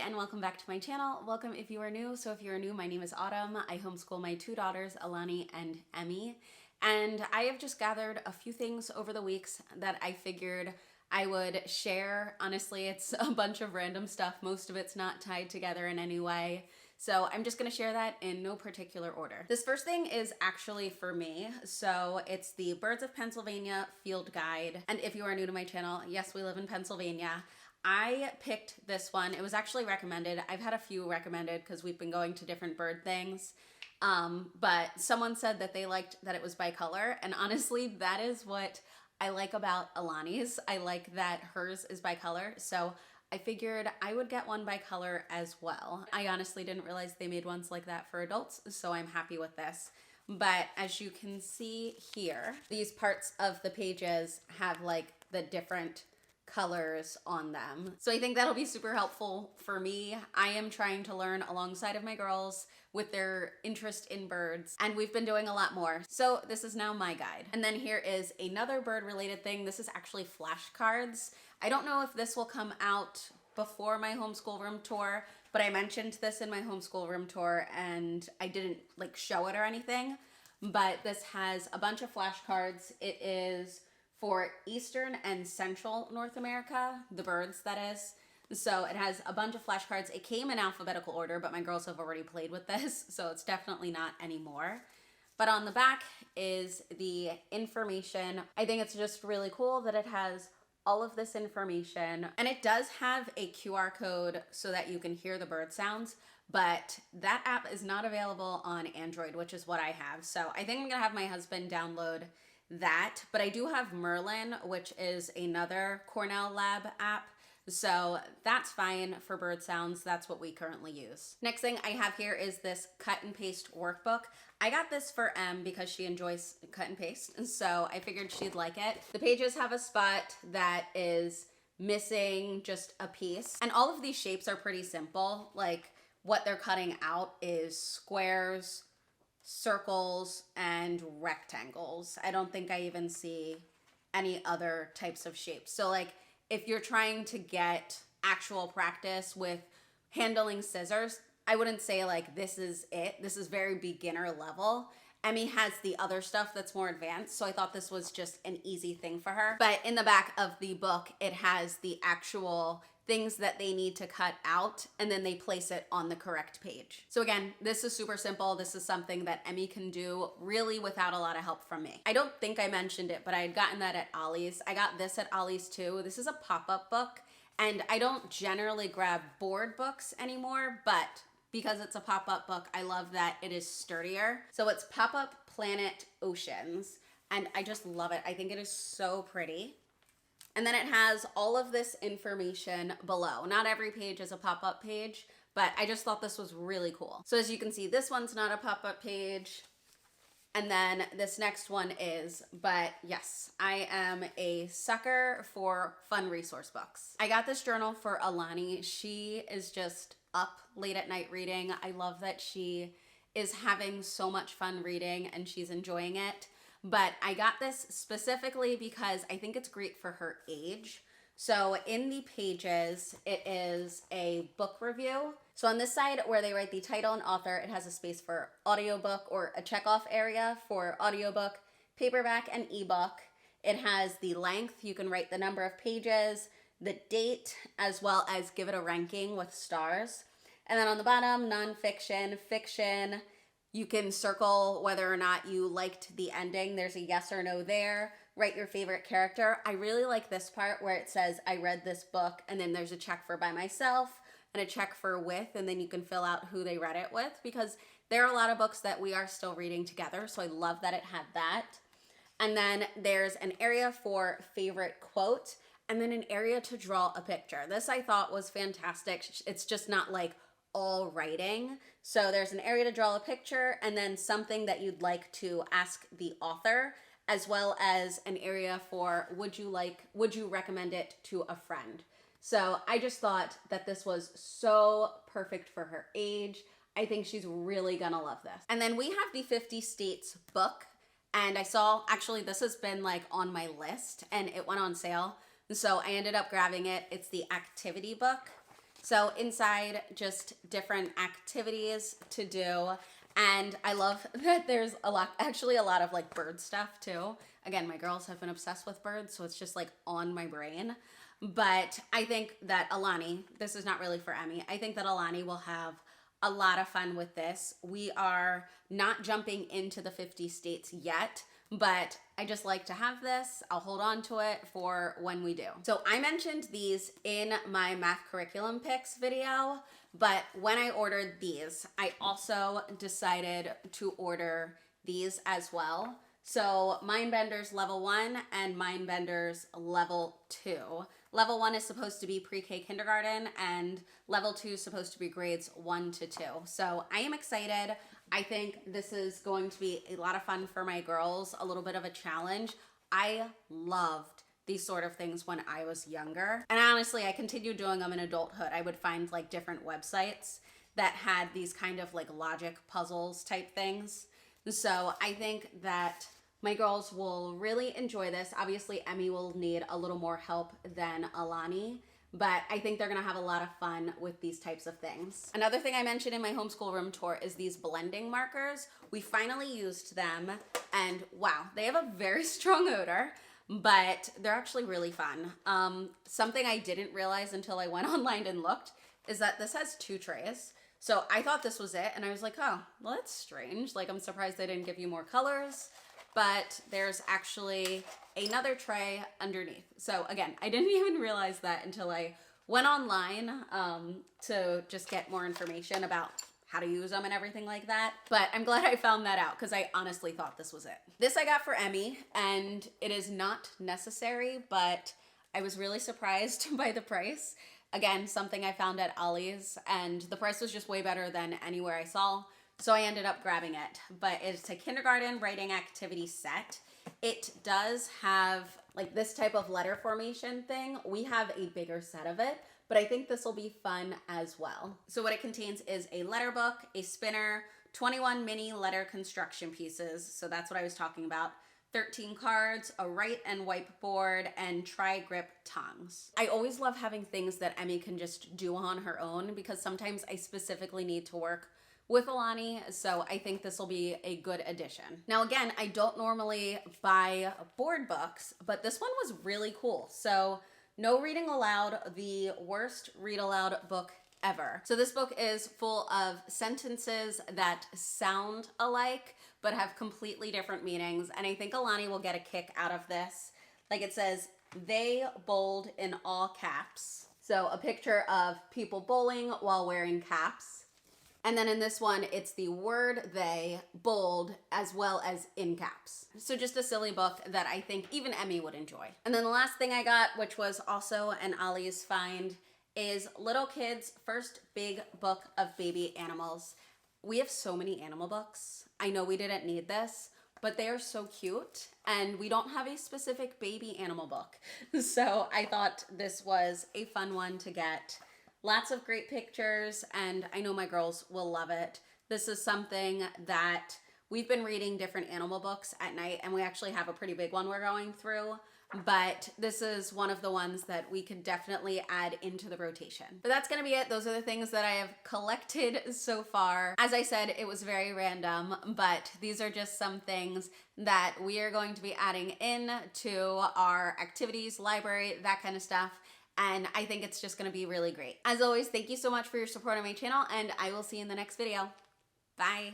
and welcome back to my channel. Welcome if you are new. So if you are new, my name is Autumn. I homeschool my two daughters, Alani and Emmy. And I have just gathered a few things over the weeks that I figured I would share. Honestly, it's a bunch of random stuff. Most of it's not tied together in any way. So I'm just gonna share that in no particular order. This first thing is actually for me. So it's the Birds of Pennsylvania Field Guide. And if you are new to my channel, yes, we live in Pennsylvania. I picked this one. It was actually recommended. I've had a few recommended because we've been going to different bird things. But someone said that they liked that it was by color. And honestly, that is what I like about Alani's. I like that hers is by color. So I figured I would get one by color as well. I honestly didn't realize they made ones like that for adults, so I'm happy with this. But as you can see here, these parts of the pages have like the different colors on them. So I think that'll be super helpful for me. I am trying to learn alongside of my girls with their interest in birds, and we've been doing a lot more. So this is now my guide. And then here is another bird related thing. This is actually flashcards. I don't know if this will come out before my homeschool room tour, but I mentioned this in my homeschool room tour and I didn't like show it or anything, but this has a bunch of flashcards. It is for Eastern and Central North America, the birds that is. So it has a bunch of flashcards. It came in alphabetical order, but my girls have already played with this, so it's definitely not anymore. But on the back is the information. I think it's just really cool that it has all of this information, and it does have a QR code so that you can hear the bird sounds, but that app is not available on Android, which is what I have. So I think I'm gonna have my husband download that, but I do have Merlin, which is another Cornell Lab app. So that's fine for bird sounds. That's what we currently use. Next thing I have here is this cut and paste workbook. I got this for Em because she enjoys cut and paste, and so I figured she'd like it. The pages have a spot that is missing just a piece, and all of these shapes are pretty simple. Like what they're cutting out is squares, circles, and rectangles. I don't think I even see any other types of shapes. So like if you're trying to get actual practice with handling scissors, I wouldn't say like this is it. This is very beginner level. Emmy has the other stuff that's more advanced, so I thought this was just an easy thing for her. But in the back of the book, it has the actual things that they need to cut out, and then they place it on the correct page. So again, this is super simple. This is something that Emmy can do really without a lot of help from me. I don't think I mentioned it, but I had gotten that at Ollie's. I got this at Ollie's too. This is a pop-up book, and I don't generally grab board books anymore, but because it's a pop-up book, I love that it is sturdier. So it's Pop-Up Planet Oceans, and I just love it. I think it is so pretty. And then it has all of this information below. Not every page is a pop-up page, but I just thought this was really cool. So as you can see, this one's not a pop-up page, and then this next one is, but yes, I am a sucker for fun resource books. I got this journal for Alani. She is just up late at night reading. I love that she is having so much fun reading and she's enjoying it. But I got this specifically because I think it's great for her age. So in the pages, it is a book review. So on this side where they write the title and author, it has a space for audiobook or a checkoff area for audiobook, paperback, and ebook. It has the length. You can write the number of pages, the date, as well as give it a ranking with stars. And then on the bottom, nonfiction, fiction. You can circle whether or not you liked the ending. There's a yes or no there. Write your favorite character. I really like this part where it says, I read this book, and then there's a check for by myself and a check for with, and then you can fill out who they read it with, because there are a lot of books that we are still reading together, so I love that it had that. And then there's an area for favorite quote, and then an area to draw a picture. This I thought was fantastic. It's just not like all writing. So there's an area to draw a picture, and then something that you'd like to ask the author, as well as an area for would you recommend it to a friend. So I just thought that this was so perfect for her age. I think she's really gonna love this. And then we have the 50 States book, and I saw, actually this has been like on my list and it went on sale. So I ended up grabbing it. It's the activity book. So inside, just different activities to do. And I love that there's actually a lot of like bird stuff too. Again, my girls have been obsessed with birds, so it's just like on my brain. But I think that Alani, this is not really for Emmy, I think that Alani will have a lot of fun with this. We are not jumping into the 50 states yet, but I just like to have this. I'll hold on to it for when we do. So I mentioned these in my math curriculum picks video, but when I ordered these, I also decided to order these as well. So Mindbenders Level 1 and Mindbenders Level 2. Level 1 is supposed to be pre-K kindergarten, and Level 2 is supposed to be grades 1 to 2. So I am excited. I think this is going to be a lot of fun for my girls, a little bit of a challenge. I loved these sort of things when I was younger. And honestly, I continued doing them in adulthood. I would find like different websites that had these kind of like logic puzzles type things. So I think that my girls will really enjoy this. Obviously, Emmy will need a little more help than Alani, but I think they're gonna have a lot of fun with these types of things. Another thing I mentioned in my homeschool room tour is these blending markers. We finally used them, and wow, they have a very strong odor, but they're actually really fun. Something I didn't realize until I went online and looked is that this has 2 trays. So I thought this was it, and I was like, oh, well, that's strange. Like, I'm surprised they didn't give you more colors, but there's actually another tray underneath. So again, I didn't even realize that until I went online to just get more information about how to use them and everything like that. But I'm glad I found that out because I honestly thought this was it. This I got for Emmy, and it is not necessary, but I was really surprised by the price. Again, something I found at Ollie's, and the price was just way better than anywhere I saw, so I ended up grabbing it. But it's a kindergarten writing activity set. It does have like this type of letter formation thing. We have a bigger set of it, but I think this will be fun as well. So what it contains is a letter book, a spinner, 21 mini letter construction pieces, so that's what I was talking about, 13 cards, a write and whiteboard, and tri-grip tongs. I always love having things that Emmy can just do on her own because sometimes I specifically need to work with Alani, so I think this will be a good addition. Now again, I don't normally buy board books, but this one was really cool. So No Reading Aloud, the worst read aloud book ever. So this book is full of sentences that sound alike but have completely different meanings, and I think Alani will get a kick out of this. Like it says, they bowled in all caps. So a picture of people bowling while wearing caps. And then in this one, it's the word they bold as well as in caps. So just a silly book that I think even Emmy would enjoy. And then the last thing I got, which was also an Ollie's find, is Little Kid's first big book of baby animals. We have so many animal books. I know we didn't need this, but they are so cute, and we don't have a specific baby animal book. So I thought this was a fun one to get. Lots of great pictures, and I know my girls will love it. This is something that we've been reading different animal books at night, and we actually have a pretty big one we're going through, but this is one of the ones that we could definitely add into the rotation. But that's gonna be it. Those are the things that I have collected so far. As I said, it was very random, but these are just some things that we are going to be adding in to our activities, library, that kind of stuff. And I think it's just gonna be really great. As always, thank you so much for your support on my channel, and I will see you in the next video. Bye.